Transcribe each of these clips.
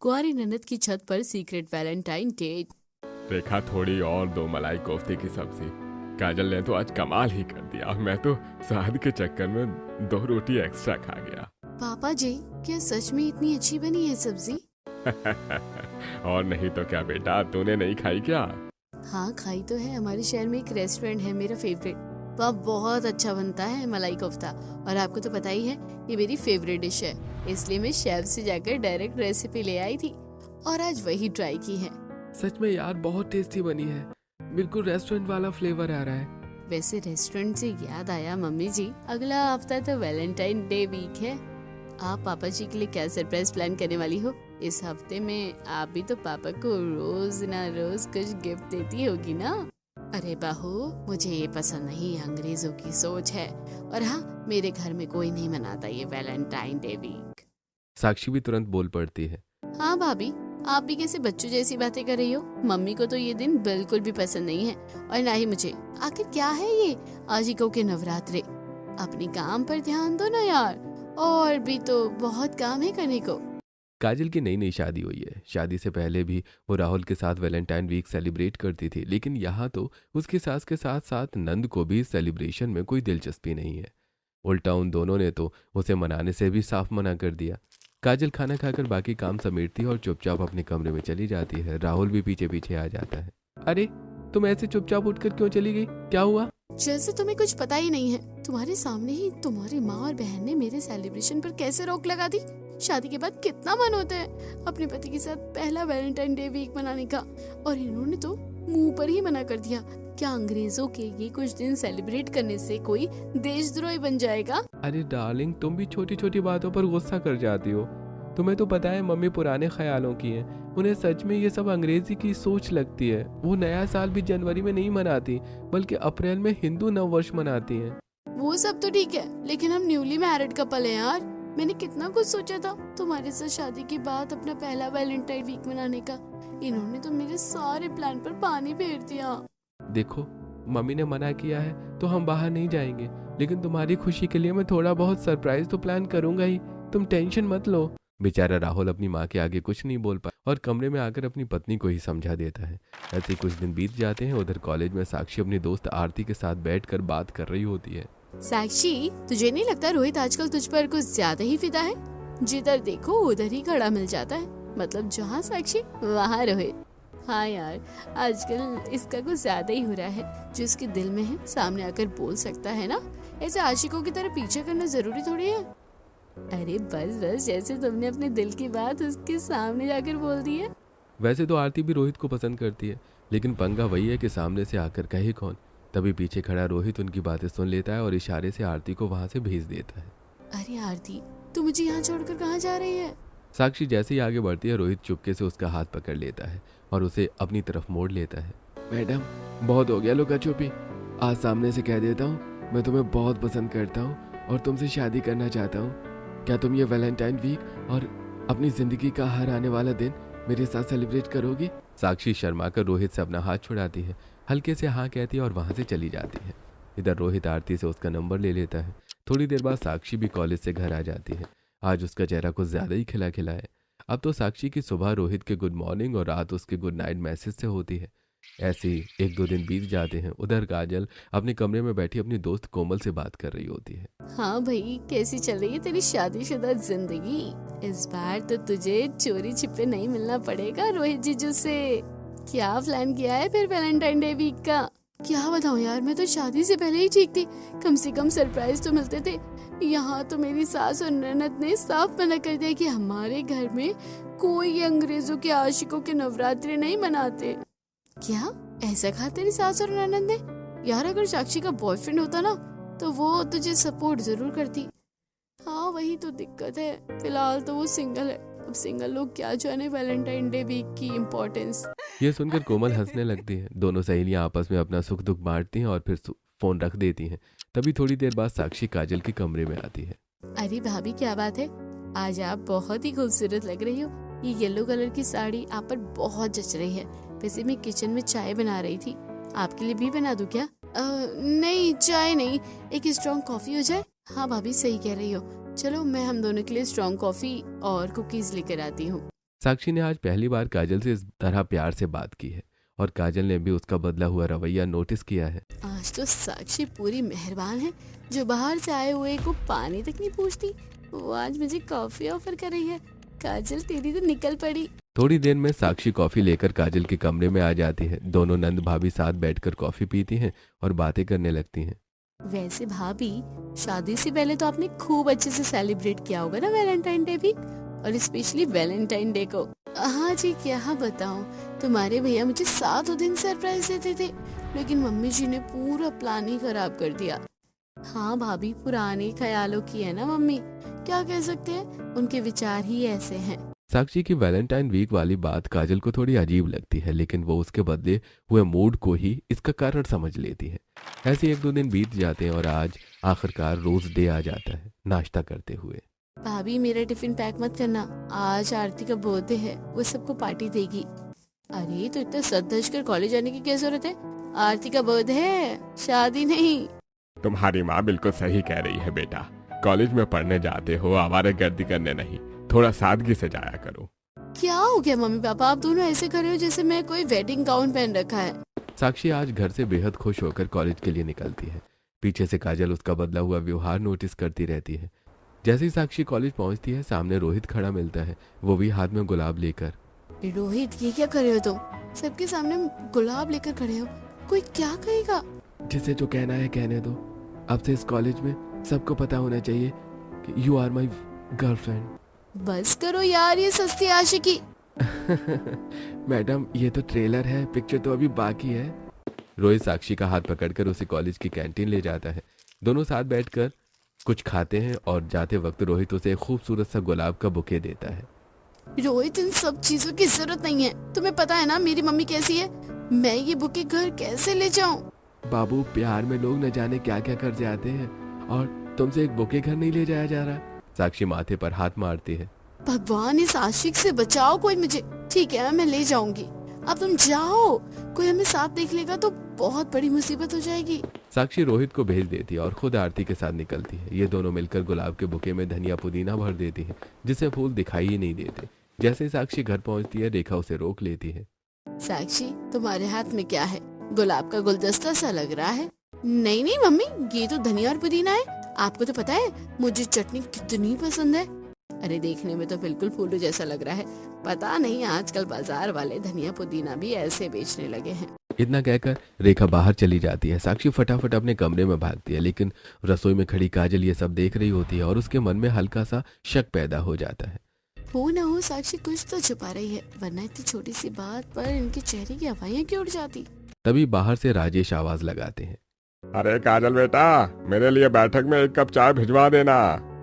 कुंवारी ननद की छत पर सीक्रेट वैलेंटाइन डेट। देखा, थोड़ी और दो मलाई कोफ्ते की सब्जी। काजल ने तो आज कमाल ही कर दिया। मैं तो स्वाद के चक्कर में 2 रोटी एक्स्ट्रा खा गया। पापा जी, क्या सच में इतनी अच्छी बनी है सब्जी? और नहीं तो क्या बेटा, तूने नहीं खाई क्या? हाँ खाई तो है। हमारे शहर में एक रेस्टोरेंट है मेरा फेवरेट, वहाँ बहुत अच्छा बनता है मलाई कोफ्ता। और आपको तो पता ही है ये मेरी फेवरेट डिश है, इसलिए मैं शेफ से जाकर डायरेक्ट रेसिपी ले आई थी और आज वही ट्राई की है। सच में यार, बहुत टेस्टी बनी है। बिल्कुल रेस्टोरेंट वाला फ्लेवर आ रहा है। वैसे रेस्टोरेंट से याद आया मम्मी जी, अगला हफ्ता तो वैलेंटाइन डे वीक है। आप पापा जी के लिए क्या सरप्राइज प्लान करने वाली हो? इस हफ्ते में आप भी तो पापा को रोज ना रोज कुछ गिफ्ट देती होगी ना। अरे बहू, मुझे ये पसंद नहीं, अंग्रेजों की सोच है। और हाँ, मेरे घर में कोई नहीं मनाता ये वैलेंटाइन डे वीक। साक्षी भी तुरंत बोल पड़ती है। हाँ भाभी, आप भी कैसे बच्चों जैसी बातें कर रही हो? मम्मी को तो ये दिन बिल्कुल भी पसंद नहीं है और ना ही मुझे। आखिर क्या है ये आशिकों के नवरात्रे? अपनी काम पर ध्यान दो ना यार, और भी तो बहुत काम है करने को। काजल की नई नई शादी हुई है। शादी से पहले भी वो राहुल के साथ वैलेंटाइन वीक सेलिब्रेट करती थी, लेकिन यहाँ तो उसकी सास के साथ साथ नंद को भी सेलिब्रेशन में कोई दिलचस्पी नहीं है। उल्टा उन दोनों ने तो उसे मनाने से भी साफ मना कर दिया। काजल खाना खाकर बाकी काम समेटती है और चुपचाप अपने कमरे में चली जाती है। राहुल भी पीछे पीछे आ जाता है। अरे, तुम ऐसे चुपचाप उठकर क्यों चली गई? क्या हुआ? जैसे तुम्हें कुछ पता ही नहीं है। तुम्हारे सामने ही तुम्हारी माँ और बहन ने मेरे सेलिब्रेशन पर कैसे रोक लगा दी। शादी के बाद कितना मन होता है अपने पति के साथ पहला वैलेंटाइन डे वीक मनाने का, और इन्होंने तो मुंह पर ही मना कर दिया। क्या अंग्रेजों के ये कुछ दिन सेलिब्रेट करने से कोई देशद्रोही बन जाएगा? अरे डार्लिंग, तुम भी छोटी छोटी बातों पर गुस्सा कर जाती हो। तुम्हें तो पता है मम्मी पुराने ख्यालों की है। उन्हें सच में ये सब अंग्रेजी की सोच लगती है। वो नया साल भी जनवरी में नहीं मनाती, बल्कि अप्रैल में हिंदू नव वर्ष मनाती हैं। वो सब तो ठीक है, लेकिन हम न्यूली मैरिड कपल हैं यार। मैंने कितना कुछ सोचा था तुम्हारे साथ शादी के बाद अपना पहला वैलेंटाइन वीक मनाने का। इन्होंने तो मेरे सारे प्लान पर पानी फेर दिया। देखो, मम्मी ने मना किया है तो हम बाहर नहीं जाएंगे, लेकिन तुम्हारी खुशी के लिए मैं थोड़ा बहुत सरप्राइज तो प्लान करूंगा ही। तुम टेंशन मत लो। बेचारा राहुल अपनी माँ के आगे कुछ नहीं बोल पाया और कमरे में आकर अपनी पत्नी को ही समझा देता है। ऐसे कुछ दिन बीत जाते हैं। उधर कॉलेज में साक्षी अपनी दोस्त आरती के साथ बैठकर बात कर रही होती है। साक्षी, तुझे नहीं लगता रोहित आजकल तुझ पर कुछ ज्यादा ही फिदा है? जिधर देखो उधर ही खड़ा मिल जाता है। मतलब जहाँ साक्षी वहाँ रोहित। हाँ यार, आजकल इसका कुछ ज्यादा ही हो रहा है। जो इसके दिल में है सामने आकर बोल सकता है ना। ऐसे आशिकों की तरह पीछे करना जरूरी थोड़ी है। अरे बस बस, जैसे तुमने अपने दिल की बात उसके सामने जाकर बोल दी है। वैसे तो आरती भी रोहित को पसंद करती है, लेकिन पंगा वही है कि सामने से आकर कहे कौन। तभी पीछे खड़ा रोहित उनकी बातें सुन लेता है और इशारे से आरती को वहां से भेज देता है। अरे आरती, तू मुझे यहाँ छोड़कर कहाँ जा रही है? साक्षी जैसे ही आगे बढ़ती है, रोहित चुपके से उसका हाथ पकड़ लेता है और उसे अपनी तरफ मोड़ लेता है। मैडम, बहुत हो गया लुका छुपी। आज सामने से कह देता हूँ, मैं तुम्हें बहुत पसंद करता हूँ और तुमसे शादी करना चाहता हूँ। क्या तुम ये वैलेंटाइन वीक और अपनी जिंदगी का हर आने वाला दिन मेरे साथ सेलिब्रेट करोगी? साक्षी शर्माकर रोहित से अपना हाथ छुड़ाती है, हल्के से हाँ कहती है और वहां से चली जाती है। इधर रोहित आरती से उसका नंबर ले लेता है। थोड़ी देर बाद साक्षी भी कॉलेज से घर आ जाती है। आज उसका चेहरा कुछ ज्यादा ही खिला खिला है। अब तो साक्षी की सुबह रोहित के गुड मॉर्निंग और रात उसके गुड नाइट मैसेज से होती है। ऐसे ही 1-2 दिन बीत जाते हैं। उधर काजल अपने कमरे में बैठी अपनी दोस्त कोमल से बात कर रही होती है। हाँ भाई, कैसी चल रही है तेरी शादीशुदा जिंदगी? इस बार तो तुझे चोरी छिपे नहीं मिलना पड़ेगा रोहित जीजू से। क्या प्लान किया है फिर वैलेंटाइन डे वीक का? क्या बताऊं यार, मैं तो शादी से पहले ही ठीक थी। कम से कम सरप्राइज तो मिलते थे। यहाँ तो मेरी सास और ननद ने साफ मना कर दिया कि हमारे घर में कोई अंग्रेजों के आशिकों के नवरात्रे नहीं मनाते। क्या ऐसा कहा तेरी सास और ननद ने? यार अगर साक्षी का बॉयफ्रेंड होता ना तो वो तुझे सपोर्ट जरूर करती। हाँ वही तो दिक्कत है, फिलहाल तो वो सिंगल है। अब सिंगल लोग क्या जाने वैलेंटाइन डे वीक की इम्पोर्टेंस। ये सुनकर कोमल हंसने लगती है। दोनों सहेलियां आपस में अपना सुख दुख बांटती हैं और फिर फोन रख देती हैं। तभी थोड़ी देर बाद साक्षी काजल के कमरे में आती है। अरे भाभी, क्या बात है? आज आप बहुत ही खूबसूरत लग रही हो। ये येलो कलर की साड़ी आप पर बहुत जच रही है। वैसे मैं किचन में चाय बना रही थी, आपके लिए भी बना दूं क्या? नहीं चाय नहीं, एक स्ट्रॉन्ग कॉफी हो जाए। हाँ भाभी, सही कह रही हो। चलो मैं हम दोनों के लिए स्ट्रॉन्ग कॉफी और कुकीज लेकर आती हूँ। साक्षी ने आज पहली बार काजल से इस तरह प्यार से बात की है और काजल ने भी उसका बदला हुआ रवैया नोटिस किया है। आज तो साक्षी पूरी मेहरबान है, जो बाहर से आए हुए को पानी तक नहीं पूछती, वो आज मुझे कॉफी ऑफर कर रही है। काजल तेरी तो निकल पड़ी। थोड़ी देर में साक्षी कॉफी लेकर काजल के कमरे में आ जाती है। दोनों नंद भाभी साथ बैठकर कॉफी पीती हैं और बातें करने लगती हैं। वैसे भाभी, शादी से पहले तो आपने खूब अच्छे से सेलिब्रेट किया होगा ना वैलेंटाइन डे भी, और स्पेशली वैलेंटाइन डे को। हाँ जी, क्या बताऊं, तुम्हारे भैया मुझे 7 दिन सरप्राइज देते थे, लेकिन मम्मी जी ने पूरा प्लान ही खराब कर दिया। हाँ भाभी, पुराने ख्यालों की है ना मम्मी, क्या कह सकते हैं, उनके विचार ही ऐसे हैं। साक्षी की वैलेंटाइन वीक वाली बात काजल को थोड़ी अजीब लगती है, लेकिन वो उसके बदले हुए मूड को ही इसका कारण समझ लेती है। ऐसे 1-2 दिन बीत जाते हैं और आज आखिरकार रोज डे आ जाता है। नाश्ता करते हुए, भाभी मेरा टिफिन पैक मत करना, आज आरती का बर्थडे है, वो सबको पार्टी देगी। अरे तो इतना सज धज कर कॉलेज जाने की क्या जरूरत है, आरती का बर्थडे है, शादी नहीं। तुम्हारी माँ बिल्कुल सही कह रही है बेटा, कॉलेज में पढ़ने जाते हो, आवारागर्दी करने नहीं, थोड़ा सादगी से जाया करो। क्या हो गया मम्मी पापा, आप दोनों ऐसे कर रहे हो जैसे मैं कोई वेडिंग गाउन पहन रखा है। साक्षी आज घर से बेहद खुश होकर कॉलेज के लिए निकलती है। पीछे से काजल उसका बदला हुआ व्यवहार नोटिस करती रहती है। जैसे ही साक्षी कॉलेज पहुंचती है, सामने रोहित खड़ा मिलता है, वो भी हाथ में गुलाब लेकर। रोहित, ये क्या कर रहे हो तुम, सबके सामने गुलाब लेकर खड़े हो, कोई क्या कहेगा। जिसे जो कहना है कहने दो, अब से इस कॉलेज में सबको पता होना चाहिए कि यू आर माई गर्लफ्रेंड। बस करो यार ये सस्ती आशिकी। मैडम, ये तो ट्रेलर है, पिक्चर तो अभी बाकी है। रोहित साक्षी का हाथ पकड़कर उसे कॉलेज की कैंटीन ले जाता है। दोनों साथ बैठकर कुछ खाते हैं और जाते वक्त रोहित उसे एक खूबसूरत सा गुलाब का बुके देता है। रोहित, इन सब चीजों की जरूरत नहीं है, तुम्हें पता है ना मेरी मम्मी कैसी है, मैं ये बुके घर कैसे ले जाऊं। बाबू, प्यार में लोग न जाने क्या क्या कर जाते हैं, और तुमसे एक बुके घर नहीं ले जाया जा रहा। साक्षी माथे पर हाथ मारती है। भगवान, इस आशिक से बचाओ कोई मुझे। ठीक है, मैं ले जाऊंगी, अब तुम जाओ, कोई हमें साथ देख लेगा तो बहुत बड़ी मुसीबत हो जाएगी। साक्षी रोहित को भेज देती है और खुद आरती के साथ निकलती है। ये दोनों मिलकर गुलाब के बुके में धनिया पुदीना भर देती है, जिससे फूल दिखाई ही नहीं देते। जैसे ही साक्षी घर पहुंचती है, रेखा उसे रोक लेती है। साक्षी, तुम्हारे हाथ में क्या है, गुलाब का गुलदस्ता सा लग रहा है। नहीं नहीं मम्मी, ये तो धनिया और पुदीना है, आपको तो पता है मुझे चटनी कितनी पसंद है। अरे देखने में तो बिल्कुल फूलू जैसा लग रहा है, पता नहीं आजकल बाजार वाले धनिया पुदीना भी ऐसे बेचने लगे हैं। इतना कहकर रेखा बाहर चली जाती है। साक्षी फटाफट अपने कमरे में भागती है, लेकिन रसोई में खड़ी काजल ये सब देख रही होती है और उसके मन में हल्का सा शक पैदा हो जाता है। हो ना हो, साक्षी कुछ तो छुपा रही है, वरना इतनी छोटी सी बात पर इनके चेहरे की हवाइयां क्यों उड़ जाती। तभी बाहर से राजेश आवाज लगाते हैं। अरे काजल बेटा, मेरे लिए बैठक में 1 कप चाय भिजवा देना,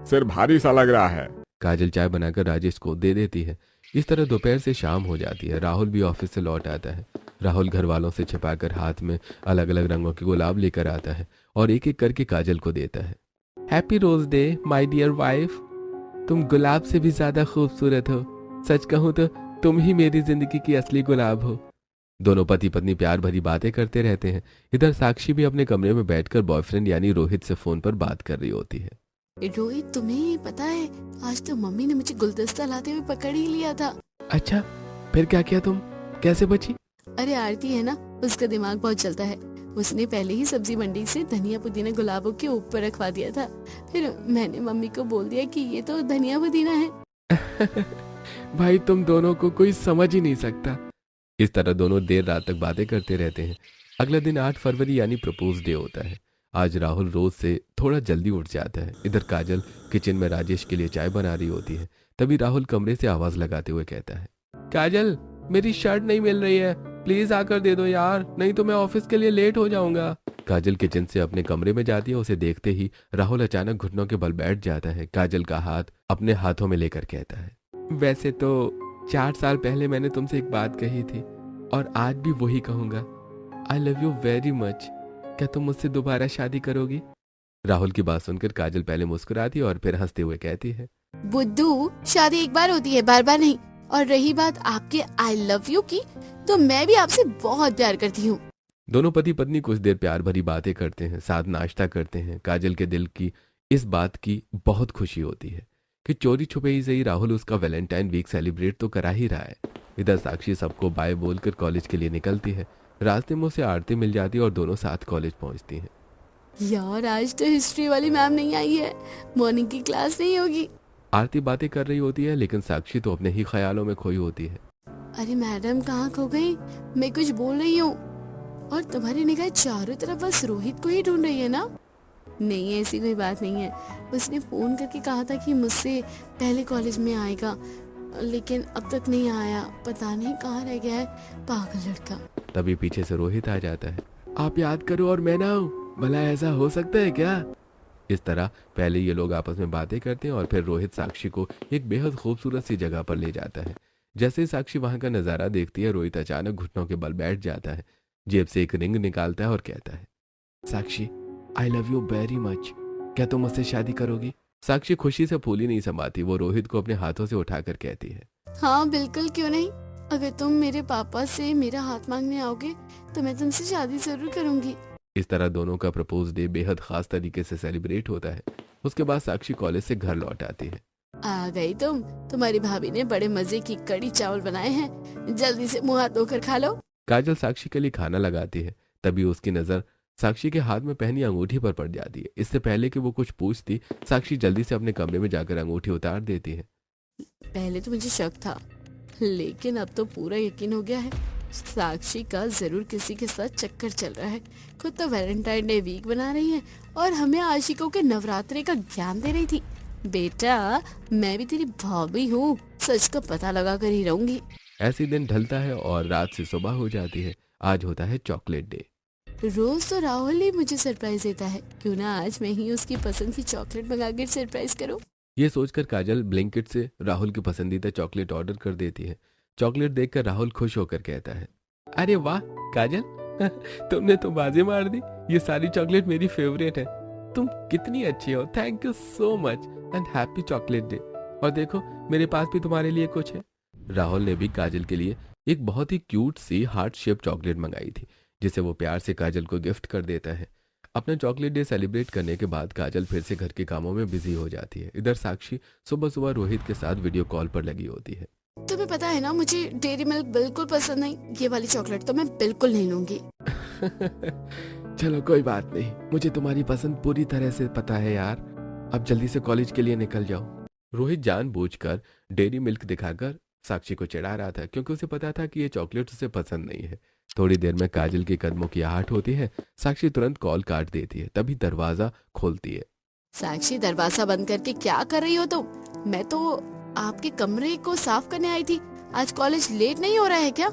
सिर भारी सा लग रहा है। काजल चाय बनाकर राजेश को दे देती है। इस तरह दोपहर से शाम हो जाती है। राहुल भी ऑफिस से लौट आता है। राहुल घर वालों से छिपाकर हाथ में अलग अलग रंगों के गुलाब लेकर आता है और एक एक करके काजल को देता है। Happy rose day my dear wife, तुम गुलाब से भी ज्यादा खूबसूरत हो, सच कहूँ तो तुम ही मेरी जिंदगी की असली गुलाब हो। दोनों पति पत्नी प्यार भरी बातें करते रहते हैं। इधर साक्षी भी अपने कमरे में बैठकर बॉयफ्रेंड यानी रोहित से फोन पर बात कर रही होती है। रोहित, तुम्हें पता है आज तो मम्मी ने मुझे गुलदस्ता लाते हुए पकड़ ही लिया था। अच्छा, फिर क्या किया तुम, कैसे बची? अरे आरती है ना, उसका दिमाग बहुत चलता है, उसने पहले ही सब्जी मंडी से धनिया पुदीना गुलाबों के ऊपर रखवा दिया था। फिर मैंने मम्मी को बोल दिया कि ये तो धनिया पुदीना है। भाई, तुम दोनों को कोई समझ ही नहीं सकता। इस तरह दोनों देर रात तक बातें करते रहते हैं। अगला दिन 8 फरवरी यानी प्रपोज डे होता है। आज राहुल रोज से थोड़ा जल्दी उठ जाता है। इधर काजल किचन में राजेश के लिए चाय बना रही होती है। तभी राहुल कमरे से आवाज लगाते हुए कहता है, काजल, मेरी शर्ट नहीं मिल रही है, प्लीज आकर दे दो यार, नहीं तो मैं ऑफिस के लिए लेट हो जाऊंगा। काजल किचन से अपने कमरे में जाती है। उसे देखते ही राहुल अचानक घुटनों के बल बैठ जाता है। काजल का हाथ अपने हाथों में लेकर कहता है, वैसे तो 4 साल पहले मैंने तुमसे एक बात कही थी और आज भी वही कहूंगा, आई लव यू वेरी मच। क्या तुम मुझसे दोबारा शादी करोगी? राहुल की बात सुनकर काजल पहले मुस्कुराती और फिर हंसते हुए कहती है, बुद्धू, शादी एक बार होती है, बार बार नहीं। और रही बात आपके आई लव यू की, तो मैं भी आपसे बहुत प्यार करती हूँ। दोनों पति पत्नी कुछ देर प्यार भरी बातें करते हैं, साथ नाश्ता करते हैं। काजल के दिल की इस बात की बहुत खुशी होती है। कि चोरी छुपे ही सही राहुल उसका वैलेंटाइन वीक सेलिब्रेट तो करा ही रहा है। इधर साक्षी सबको बाय बोलकर कॉलेज के लिए निकलती है। रास्ते में उसे आरती मिल जाती है और दोनों साथ कॉलेज पहुंचती हैं। यार आज तो हिस्ट्री वाली मैम नहीं आई है, मॉर्निंग की क्लास नहीं होगी। आरती बातें कर रही होती है लेकिन साक्षी तो अपने ही ख्यालों में खोई होती है। अरे मैडम कहाँ खो गई? मैं कुछ बोल रही हूँ और तुम्हारी निगाह चारों तरफ बस रोहित को ही ढूंढ रही है ना? नहीं, ऐसी कोई बात नहीं है। उसने फोन करके कहा था कि मुझसे पहले कॉलेज में आएगा, लेकिन अब तक नहीं आया। पता नहीं कहाँ रह गया है पागल लड़का। तभी पीछे से रोहित आ जाता है। आप याद करो और मैं ना आऊं, भला ऐसा हो सकता है क्या? इस तरह पहले ये लोग आपस में बातें करते हैं और फिर रोहित साक्षी को एक बेहद खूबसूरत सी जगह पर ले जाता है। जैसे ही साक्षी वहां का नजारा देखती है, रोहित अचानक घुटनों के बल बैठ जाता है, जेब से एक रिंग निकालता है और कहता है, Sakshi I love you very much, क्या तुम मुझसे शादी करोगी? साक्षी खुशी से फूली नहीं समाती, वो रोहित को अपने हाथों से उठाकर कहती है, हाँ बिल्कुल, क्यों नहीं। अगर तुम मेरे पापा से मेरा हाथ मांगने आओगे तो मैं तुमसे शादी जरूर करूंगी। इस तरह दोनों का प्रपोज डे बेहद खास तरीके से सेलिब्रेट होता है। उसके बाद साक्षी कॉलेज से घर लौट आती है। आ गई तुम, तुम्हारी भाभी ने बड़े मजे की कड़ी चावल बनाए हैं, जल्दी से मुंह हाथ धोकर खा लो। काजल साक्षी के लिए खाना लगाती है। तभी उसकी नजर साक्षी के हाथ में पहनी अंगूठी पर पड़ जाती है। इससे पहले कि वो कुछ पूछती, साक्षी जल्दी से अपने कमरे में जाकर अंगूठी उतार देती है। पहले तो मुझे शक था, लेकिन अब तो पूरा यकीन हो गया है। साक्षी का जरूर किसी के साथ चक्कर चल रहा है। खुद तो वैलेंटाइन डे वीक बना रही है और हमें आशिकों के नवरात्रे का ज्ञान दे रही थी। बेटा, मैं भी तेरी भाभी हूँ, सच का पता लगा कर ही रहूंगी। ऐसे दिन ढलता है और रात से सुबह हो जाती है। आज होता है चॉकलेट डे। रोज तो राहुल ही मुझे सरप्राइज देता है, क्यों ना आज मैं ही उसकी पसंद की चॉकलेट मंगाकर सरप्राइज करूं। ये सोचकर काजल ब्लिंकिट से राहुल की पसंदीदा चॉकलेट ऑर्डर कर देती है। चॉकलेट देखकर राहुल खुश होकर कहता है, अरे वाह काजल, तुमने तो बाजी मार दी, ये सारी चॉकलेट मेरी फेवरेट है। तुम कितनी अच्छी हो, thank you so much and happy chocolate day. और देखो मेरे पास भी तुम्हारे लिए कुछ है। राहुल ने भी काजल के लिए एक बहुत ही क्यूट सी हार्ट शेप चॉकलेट मंगाई थी, जिसे वो प्यार से काजल को गिफ्ट कर देता है। अपना चॉकलेट डे सेलिब्रेट करने के बाद काजल फिर से घर के कामों में बिजी हो जाती है। इधर साक्षी सुबह सुबह रोहित के साथ वीडियो कॉल पर लगी होती है। तुम्हें पता है ना, मुझे डेयरी मिल्क बिल्कुल पसंद नहीं, ये वाली चॉकलेट तो मैं बिल्कुल नहीं लूंगी। चलो कोई बात नहीं, मुझे तुम्हारी पसंद पूरी तरह से पता है यार। अब जल्दी से कॉलेज के लिए निकल जाओ। रोहित जानबूझकर डेयरी मिल्क दिखाकर साक्षी को चिढ़ा रहा था, क्योंकि उसे पता था कि ये चॉकलेट उसे पसंद नहीं है। थोड़ी देर में काजल के कदमों की आहट होती है। साक्षी तुरंत कॉल काट देती है। तभी दरवाजा खोलती है। साक्षी, दरवाजा बंद करके क्या कर रही हो तुम? मैं तो आपके कमरे को साफ करने आई थी। आज कॉलेज लेट नहीं हो रहा है क्या?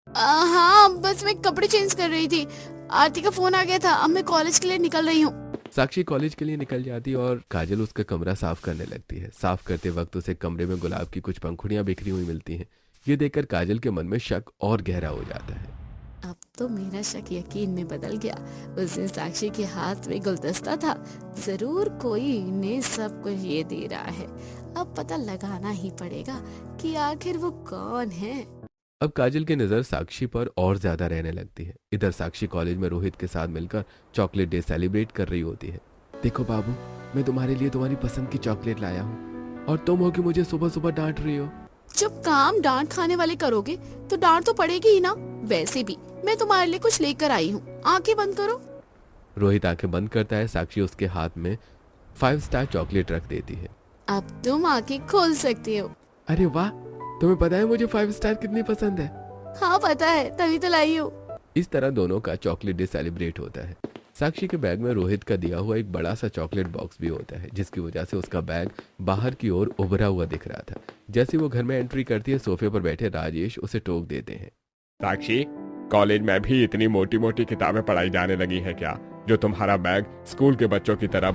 हाँ, बस मैं कपड़े चेंज कर रही थी। आरती का फोन आ गया था, अब मैं कॉलेज के लिए निकल रही हूँ। साक्षी कॉलेज के लिए निकल जाती है और काजल उसका कमरा साफ करने लगती है। साफ करते वक्त उसे कमरे में गुलाब की कुछ पंखुड़ियां बिखरी हुई मिलती हैं। ये देखकर काजल के मन में शक और गहरा हो जाता है। अब तो मेरा शक यकीन में बदल गया। उस दिन साक्षी के हाथ में गुलदस्ता था, जरूर कोई इन्हें सब कुछ ये दे रहा है। अब पता लगाना ही पड़ेगा कि आखिर वो कौन है। अब काजल की नजर साक्षी पर और ज्यादा रहने लगती है। इधर साक्षी कॉलेज में रोहित के साथ मिलकर चॉकलेट डे सेलिब्रेट कर रही होती है। देखो बाबू, मैं तुम्हारे लिए तुम्हारी पसंद की चॉकलेट लाया हूँ और तुम हो कि मुझे सुबह सुबह डांट रही हो। जब काम डांट खाने वाले करोगे तो डांट तो पड़ेगी ही ना। वैसे भी मैं तुम्हारे लिए कुछ लेकर आई हूँ, आंखें बंद करो। रोहित आंखें बंद करता है। साक्षी उसके हाथ में 5 स्टार चॉकलेट रख देती है। अब तुम आंखें खोल सकती हो। अरे वाह, तुम्हें पता है मुझे 5 स्टार कितनी पसंद है? हाँ पता है, तभी तो लाई हूँ। इस तरह दोनों का चॉकलेट डे सेलिब्रेट होता है। साक्षी के बैग में रोहित का दिया हुआ एक बड़ा सा चॉकलेट बॉक्स भी होता है, जिसकी वजह से उसका बैग बाहर की ओर उभरा हुआ दिख रहा था। जैसे वो घर में एंट्री करती है, सोफे पर बैठे राजेश उसे टोक देते हैं। साक्षी, कॉलेज में भी इतनी मोटी मोटी किताबें पढ़ाई जाने लगी है क्या, जो तुम्हारा बैग स्कूल के बच्चों की तरह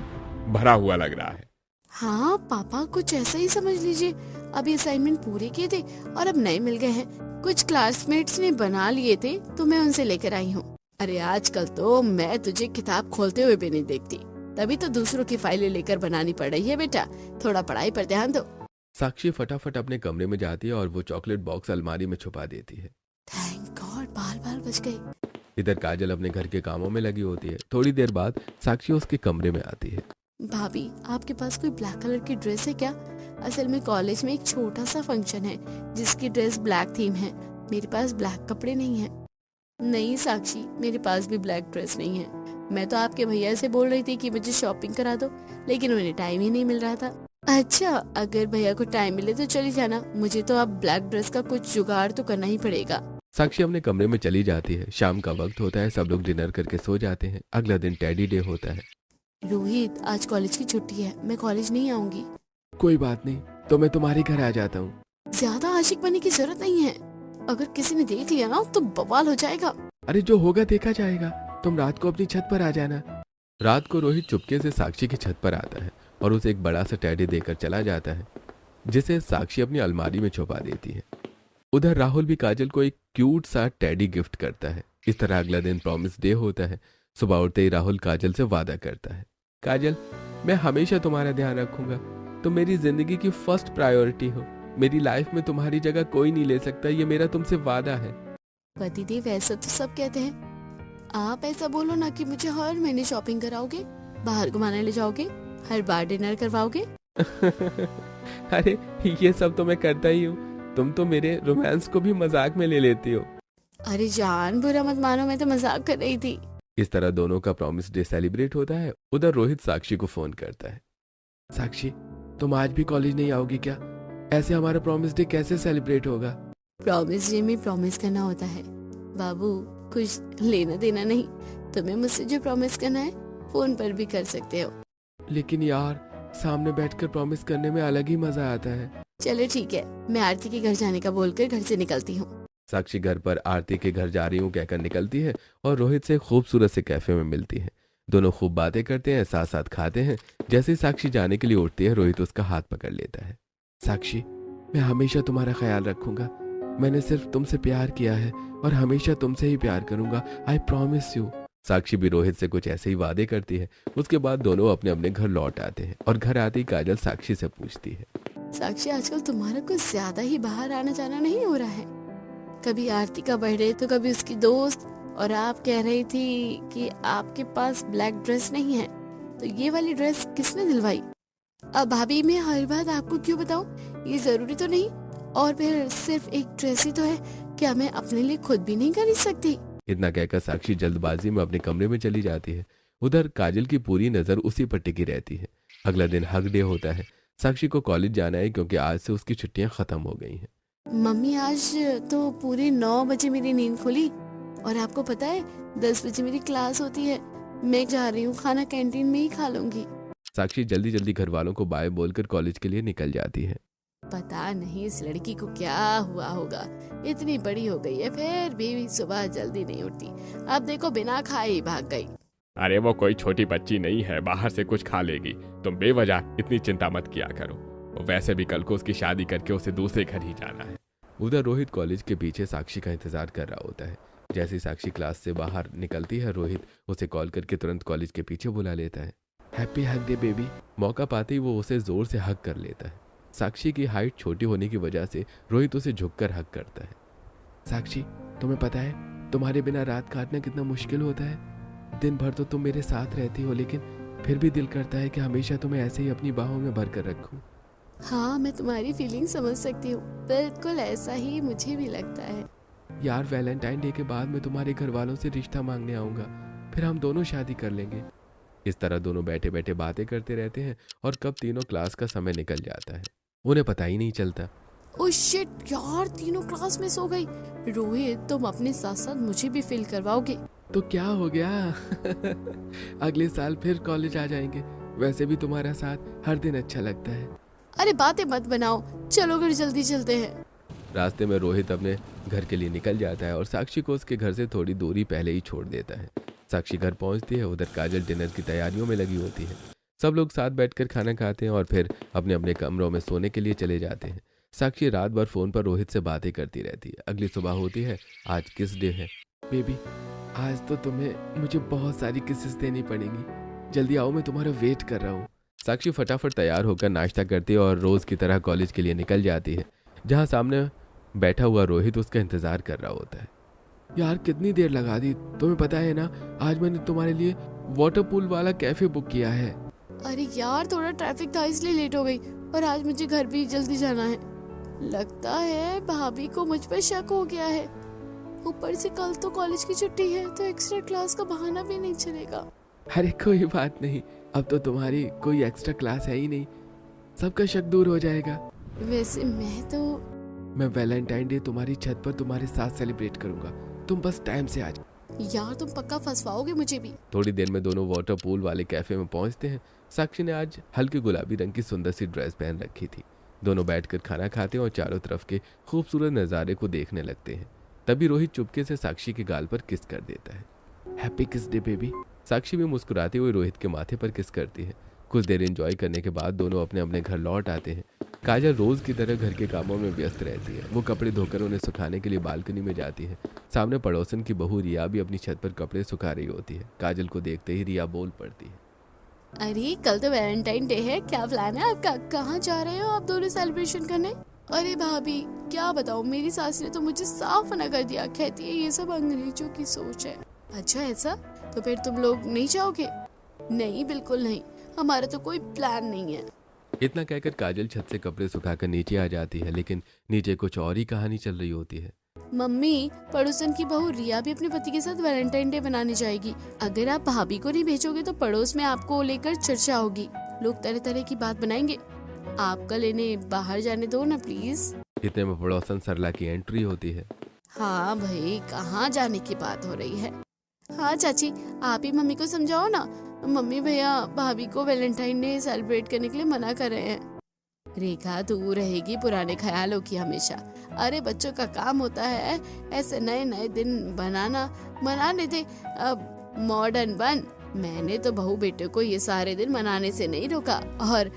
भरा हुआ लग रहा है? हाँ पापा, कुछ ऐसा ही समझ लीजिए। अभी असाइनमेंट पूरे किए थे और अब नए मिल गए हैं। कुछ क्लासमेट्स ने बना लिए थे तो मैं उनसे लेकर आई हूँ। अरे आजकल तो मैं तुझे किताब खोलते हुए भी नहीं देखती, तभी तो दूसरों की फाइलें लेकर बनानी पड़ रही है। बेटा, थोड़ा पढ़ाई पर ध्यान दो। साक्षी फटाफट अपने कमरे में जाती है और वो चॉकलेट बॉक्स अलमारी में छुपा देती है। थैंक गॉड, बाल बाल बच गए। इधर काजल अपने घर के कामों में लगी होती है। थोड़ी देर बाद साक्षी उसके कमरे में आती है। भाभी, आपके पास कोई ब्लैक कलर की ड्रेस है क्या? असल में कॉलेज में एक छोटा सा फंक्शन है जिसकी ड्रेस ब्लैक थीम है। मेरे पास ब्लैक कपड़े नहीं है। नहीं साक्षी, मेरे पास भी ब्लैक ड्रेस नहीं है। मैं तो आपके भैया से बोल रही थी कि मुझे शॉपिंग करा दो, लेकिन उन्हें टाइम ही नहीं मिल रहा था। अच्छा, अगर भैया को टाइम मिले तो चली जाना, मुझे तो अब ब्लैक ड्रेस का कुछ जुगाड़ तो करना ही पड़ेगा। साक्षी अपने कमरे में चली जाती है। शाम का वक्त होता है, सब लोग डिनर करके सो जाते हैं। अगला दिन टेडी डे होता है। रोहित, आज कॉलेज की छुट्टी है, मैं कॉलेज नहीं आऊंगी। कोई बात नहीं, तो मैं तुम्हारे घर आ जाता हूँ। ज्यादा आशिक बनने की जरूरत नहीं है, अगर किसी ने देख लिया ना तो बवाल हो जाएगा। अरे जो होगा देखा जाएगा, तुम रात को अपनी छत पर आ जाना। रात को रोहित चुपके से साक्षी की छत पर आता है और उसे एक बड़ा सा टेडी देकर चला जाता है, जिसे साक्षी अपनी अलमारी में छुपा देती है। उधर राहुल भी काजल को एक क्यूट सा टेडी गिफ्ट करता है। इस तरह अगला दिन प्रॉमिस डे होता है। सुबह उठते ही राहुल काजल से वादा करता है, काजल, मैं हमेशा तुम्हारा ध्यान रखूंगा। तुम मेरी जिंदगी की फर्स्ट प्रायोरिटी हो। मेरी लाइफ में तुम्हारी जगह कोई नहीं ले सकता, ये मेरा तुमसे वादा है। पतिदेव, ऐसा तो सब कहते हैं। आप ऐसा बोलो ना कि मुझे हर महीने शॉपिंग कराओगे, बाहर घुमाने ले जाओगे, हर बार डिनर करवाओगे। अरे ये सब तो मैं करता ही हूँ, तुम तो मेरे रोमांस को भी मजाक में ले लेती हो। अरे जान, बुरा मत मानो, मैं तो मजाक कर रही थी। इस तरह दोनों का प्रॉमिस डे सेलिब्रेट होता है। उधर रोहित साक्षी को फोन करता है, साक्षी, तुम आज भी कॉलेज नहीं आओगी क्या? ऐसे हमारा प्रॉमिस डे कैसे सेलिब्रेट होगा? प्रॉमिस डे में प्रॉमिस करना होता है बाबू, कुछ लेना देना नहीं। तुम्हें मुझसे जो प्रॉमिस करना है फोन पर भी कर सकते हो। लेकिन यार, सामने बैठकर प्रॉमिस करने में अलग ही मजा आता है। चलो ठीक है, मैं आरती के घर जाने का बोलकर घर से निकलती हूँ। साक्षी घर पर आरती के घर जा रही हूँ कहकर निकलती है और रोहित से खूबसूरत से कैफे में मिलती है। दोनों खूब बातें करते हैं, साथ साथ खाते हैं। जैसे ही साक्षी जाने के लिए उठती है, रोहित उसका हाथ पकड़ लेता है। साक्षी, मैं हमेशा तुम्हारा ख्याल रखूंगा। मैंने सिर्फ तुमसे प्यार किया है और हमेशा तुमसे ही प्यार करूंगा। I promise you. साक्षी भी रोहित से कुछ ऐसे ही वादे करती है। उसके बाद दोनों अपने अपने घर लौट आते हैं और घर आते ही काजल साक्षी से पूछती है, साक्षी, आजकल तुम्हारा कुछ ज्यादा ही बाहर आना जाना नहीं हो रहा है? कभी आरती का बर्थडे तो कभी उसकी दोस्त, और आप कह रही थी कि आपके पास ब्लैक ड्रेस नहीं है, तो ये वाली ड्रेस किसने दिलवाई? अब भाभी, मैं हर बात आपको क्यों बताऊं? ये जरूरी तो नहीं, और फिर सिर्फ एक ड्रेस ही तो है, क्या मैं अपने लिए खुद भी नहीं खरीद सकती? इतना कहकर साक्षी जल्दबाजी में अपने कमरे में चली जाती है। उधर काजल की पूरी नजर उसी पर टिकी रहती है। अगला दिन हग डे होता है। साक्षी को कॉलेज जाना है क्योंकि आज से उसकी छुट्टियां खत्म हो गई हैं। मम्मी, आज तो पूरे 9 बजे मेरी नींद खुली, और आपको पता है 10 बजे मेरी क्लास होती है। मैं जा रही हूँ, खाना कैंटीन में ही खा लूंगी। साक्षी जल्दी जल्दी घर वालों को बाय बोलकर कॉलेज के लिए निकल जाती है। पता नहीं इस लड़की को क्या हुआ होगा, इतनी बड़ी हो गई है फिर भी सुबह जल्दी नहीं उठती। अब देखो, बिना खाए ही भाग गई। अरे वो कोई छोटी बच्ची नहीं है, बाहर से कुछ खा लेगी। तुम बेवजह इतनी चिंता मत किया करो। और वैसे भी कल को उसकी शादी करके उसे दूसरे घर ही जाना है। उधर रोहित कॉलेज के पीछे साक्षी का इंतजार कर रहा होता है। जैसे ही साक्षी क्लास से बाहर निकलती है, रोहित उसे कॉल करके तुरंत कॉलेज के पीछे बुला लेता है। Happy hug day baby. मौका पाते ही वो उसे जोर से हग कर लेता है। साक्षी की हाइट छोटी होने की वजह से रोहित उसे झुककर हग करता है। साक्षी, तुम्हें पता है तुम्हारे बिना रात काटना कितना मुश्किल होता है। दिन भर तो तुम मेरे साथ रहती हो, लेकिन फिर भी दिल करता है कि हमेशा तुम्हें ऐसे ही अपनी बाहों में भर कर रखूं। हाँ, मैं तुम्हारी फीलिंग समझ सकती हूँ, बिल्कुल ऐसा ही मुझे भी लगता है। यार, वैलेंटाइन डे के बाद मैं तुम्हारे घर वालों से रिश्ता मांगने आऊंगा, फिर हम दोनों शादी कर लेंगे। इस तरह दोनों बैठे बैठे बातें करते रहते हैं और कब तीनों क्लास का समय निकल जाता है उन्हें पता ही नहीं चलता। ओह शिट यार, तीनों क्लास मिस हो गई। रोहित, तुम अपने साथ साथ मुझे भी फेल करवाओगे? तो क्या हो गया? अगले साल फिर कॉलेज आ जाएंगे। वैसे भी तुम्हारा साथ हर दिन अच्छा लगता है। अरे बातें मत बनाओ, चलो घर जल्दी चलते हैं। रास्ते में रोहित अपने घर के लिए निकल जाता है और साक्षी को उसके घर से थोड़ी दूरी पहले ही छोड़ देता है। साक्षी घर पहुंचती है। उधर काजल डिनर की तैयारियों में लगी होती है। सब लोग साथ बैठकर खाना खाते हैं और फिर अपने अपने कमरों में सोने के लिए चले जाते हैं। साक्षी रात भर फोन पर रोहित से बातें करती रहती है। अगली सुबह होती है। आज किस डे है? बेबी, आज तो तुम्हें मुझे बहुत सारी किसेस देनी पड़ेंगी। जल्दी आओ, मैं तुम्हारा वेट कर रहा हूँ। साक्षी फटाफट तैयार होकर नाश्ता करती है और रोज की तरह कॉलेज के लिए निकल जाती है, जहाँ सामने बैठा हुआ रोहित उसका इंतजार कर रहा होता है। यार, कितनी देर लगा दी, तुम्हें पता है ना, आज मैंने तुम्हारे लिए वाटर पूल वाला कैफे बुक किया है। अरे यार, थोड़ा ट्रैफिक था इसलिए लेट हो गई। और आज मुझे घर भी जल्दी जाना है। लगता है भाभी को मुझ पर शक हो गया है। ऊपर से कल तो कॉलेज की छुट्टी है, तो एक्स्ट्रा क्लास का बहाना भी नहीं चलेगा। अरे कोई बात नहीं, अब तो तुम्हारी कोई एक्स्ट्रा क्लास है ही नहीं, सबका शक दूर हो जाएगा। वैसे मैं वैलेंटाइन डे तुम्हारी छत पर तुम्हारे साथ सेलिब्रेट करूंगा, तुम बस टाइम से आ जाओ। यार तुम पक्का फंसवाओगे मुझे भी। थोड़ी देर में दोनों वाटर पूल वाले कैफे में पहुंचते हैं। साक्षी ने आज हल्के गुलाबी रंग की सुंदर सी ड्रेस पहन रखी थी। दोनों बैठकर खाना खाते हैं और चारों तरफ के खूबसूरत नज़ारे को देखने लगते हैं। तभी रोहित चुपके से साक्षी के गाल पर किस कर देता है। हैप्पी किस डे बेबी। साक्षी भी मुस्कुराते हुए रोहित के माथे पर किस करती है। कुछ देर एंजॉय करने के बाद दोनों अपने अपने घर लौट आते हैं। काजल रोज की तरह घर के कामों में व्यस्त रहती है। वो कपड़े धोकर उन्हें सुखाने के लिए बालकनी में जाती है। सामने पड़ोसन की बहू रिया भी अपनी छत पर कपड़े सुखा रही होती है। काजल को देखते ही रिया बोल पड़ती है, अरे कल तो वैलेंटाइन डे है, क्या प्लान है आपका? कहाँ जा रहे हो आप दोनों सेलिब्रेशन करने? अरे भाभी क्या बताऊँ, मेरी सास ने तो मुझे साफ मना कर दिया, कहती है ये सब अंग्रेजों की सोच है। अच्छा ऐसा? तो फिर तुम लोग नहीं जाओगे? नहीं बिल्कुल नहीं, हमारा तो कोई प्लान नहीं है। इतना कहकर काजल छत से कपड़े सुखाकर नीचे आ जाती है, लेकिन नीचे कुछ और ही कहानी चल रही होती है। मम्मी, पड़ोसन की बहू रिया भी अपने पति के साथ वैलेंटाइन डे मनाने जाएगी। अगर आप भाभी को नहीं भेजोगे तो पड़ोस में आपको लेकर चर्चा होगी, लोग तरह तरह की बात बनाएंगे। आप कल इन्हें बाहर जाने दो ना प्लीज। इतने में पड़ोसन सरला की एंट्री होती है। हाँ भाई, कहाँ जाने की बात हो रही है? हाँ चाची, आप ही मम्मी को समझाओ ना। मम्मी भैया भाभी को वैलेंटाइन डे सेलिब्रेट करने के लिए मना कर रहे हैं। रेखा तू रहेगी पुराने ख्यालों की हमेशा। अरे बच्चों का काम होता है ऐसे नए नए दिन मनाने दे, अब मॉडर्न बन। मैंने तो बहू बेटे को ये सारे दिन मनाने से नहीं रोका, और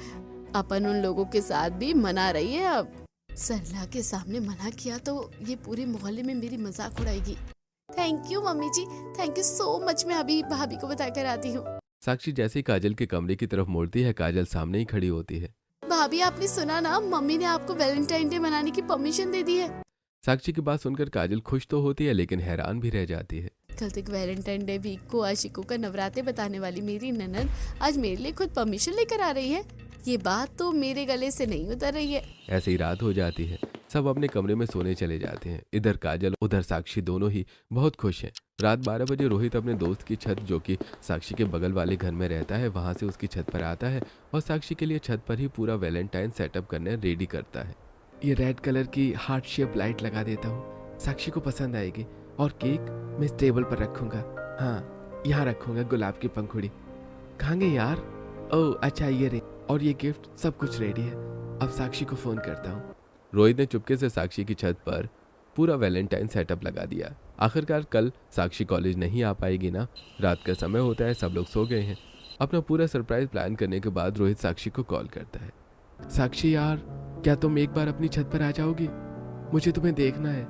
अपन उन लोगों के साथ भी मना रही है। अब सरला के सामने मना किया तो ये पूरे मोहल्ले में मेरी मजाक उड़ाएगी। Thank you mummy ji, thank you so much. मैं अभी भाभी को बता कर आती हूँ। साक्षी जैसे ही काजल के कमरे की तरफ मुड़ती है, काजल सामने ही खड़ी होती है। भाभी आपने सुना ना, मम्मी ने आपको वैलेंटाइन डे मनाने की परमिशन दे दी है। साक्षी की बात सुनकर काजल खुश तो होती है, लेकिन हैरान भी रह जाती है। कल तक वैलेंटाइन डे वीक को आशिकों का नवरात्रे बताने वाली मेरी ननद आज मेरे लिए खुद परमिशन लेकर आ रही है। ये बात तो मेरे गले से नहीं उतर रही है। ऐसे ही रात हो जाती है। सब अपने कमरे में सोने चले जाते हैं। इधर काजल उधर साक्षी दोनों ही बहुत खुश हैं। रात 12 बजे रोहित अपने दोस्त की छत, जो कि साक्षी के बगल वाले घर में रहता है, वहां से उसकी छत पर आता है और साक्षी के लिए छत पर ही पूरा वैलेंटाइन सेटअप करने रेडी करता है। ये रेड कलर की हार्ट शेप लाइट लगा देता हूँ, साक्षी को पसंद आएगी। और केक मैं इस टेबल पर रखूंगा। हाँ, यहाँ रखूंगा गुलाब की पंखुड़ी। कहाँ गई यार? ओह अच्छा, ये रे, और ये गिफ्ट, सब कुछ रेडी है। अब साक्षी को फोन करता हूँ। रोहित ने चुपके से साक्षी की छत पर पूरा वैलेंटाइन सेटअप लगा दिया। आखिरकार कल साक्षी कॉलेज नहीं आ पाएगी ना। रात का समय होता है, सब लोग सो गए हैं। अपना पूरा सरप्राइज प्लान करने के बाद रोहित साक्षी को कॉल करता है। साक्षी यार, क्या तुम एक बार अपनी छत पर आ जाओगी? मुझे तुम्हें देखना है।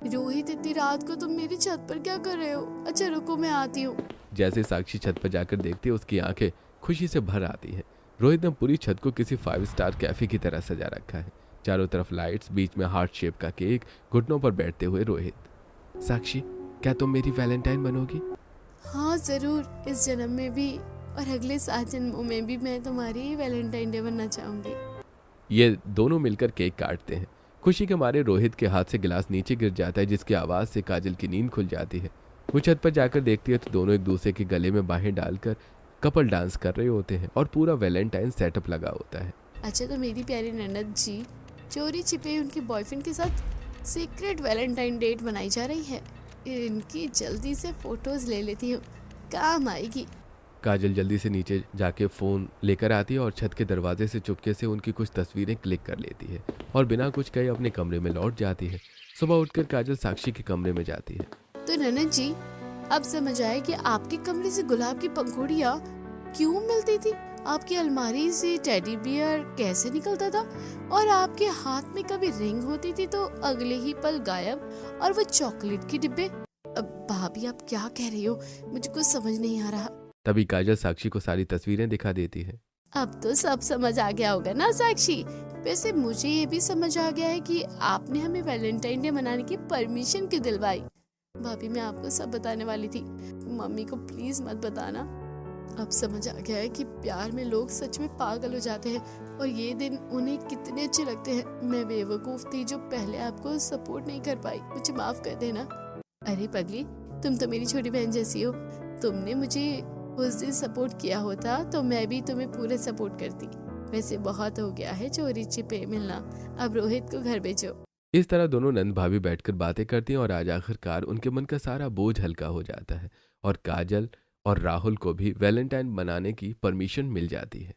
रोहित, इतनी रात को तुम मेरी छत पर क्या कर रहे हो? अच्छा रुको, मैं आती हूँ। जैसे साक्षी छत पर जाकर देखती है, उसकी आंखें खुशी से भर आती हैं। रोहित ने पूरी छत को किसी 5 स्टार कैफे की तरह सजा रखा है। चारों तरफ लाइट्स, बीच में हार्ट शेप का केक, घुटनों पर बैठते हुए रोहित। साक्षी, क्या तुम मेरी वैलेंटाइन बनोगी? हाँ जरूर, इस जन्म में भी और अगले 7 जन्मों में भी मैं तुम्हारी वैलेंटाइन डे बनना चाहूंगी। ये दोनों मिलकर केक काटते हैं। खुशी के मारे रोहित के हाथ से गिलास नीचे गिर जाता है, जिसकी आवाज से काजल की नींद खुल जाती है। वो छत पर जाकर देखती है तो दोनों एक दूसरे के गले में बाहें डालकर कपल डांस कर रहे होते हैं और पूरा वैलेंटाइन सेटअप लगा होता है। अच्छा, तो मेरी प्यारी ननद जी चोरी छिपे उनके बॉयफ्रेंड के साथ सीक्रेट वैलेंटाइन डेट मनाई जा रही है। इनकी जल्दी से फोटोज ले लेती हूँ, काम आएगी। काजल जल्दी से नीचे जाके फोन लेकर आती है और छत के दरवाजे से चुपके से उनकी कुछ तस्वीरें क्लिक कर लेती है और बिना कुछ कहे अपने कमरे में लौट जाती है। सुबह उठकर काजल साक्षी के कमरे में जाती है। तो ननद जी, अब समझ आए कि आपके कमरे से गुलाब की पंखुड़ियाँ क्यों मिलती थी, आपकी अलमारी से टेडी बियर कैसे निकलता था, और आपके हाथ में कभी रिंग होती थी तो अगले ही पल गायब, और वो चॉकलेट के डिब्बे। अब भाभी आप क्या कह रही हो, मुझे कुछ समझ नहीं आ रहा। तभी काजल साक्षी को सारी तस्वीरें दिखा देती है। अब तो सब समझ आ गया होगा ना साक्षी। वैसे मुझे ये भी समझ आ गया है कि आपने हमें वैलेंटाइन डे मनाने की परमिशन क्यों दिलवाई। भाभी मैं आपको सब बताने वाली थी, मम्मी को प्लीज मत बताना। अब समझ आ गया है कि प्यार में लोग सच में पागल हो जाते हैं और ये दिन उन्हें कितने अच्छे लगते हैं। मैं बेवकूफ़ थी जो पहले आपको सपोर्ट नहीं कर पाई, मुझे माफ़ कर देना। अरे पगली, तुम तो मेरी छोटी बहन जैसी हो। तुमने मुझे उस दिन सपोर्ट किया होता तो मैं भी तुम्हें पूरा सपोर्ट करती। वैसे बहुत हो गया है चोरी छिपे मिलना, अब रोहित को घर भेजो। इस तरह दोनों नंद भाभी बैठकर बातें करती हैं और आज आखिरकार उनके मन का सारा बोझ हल्का हो जाता है और काजल और राहुल को भी वैलेंटाइन मनाने की परमिशन मिल जाती है।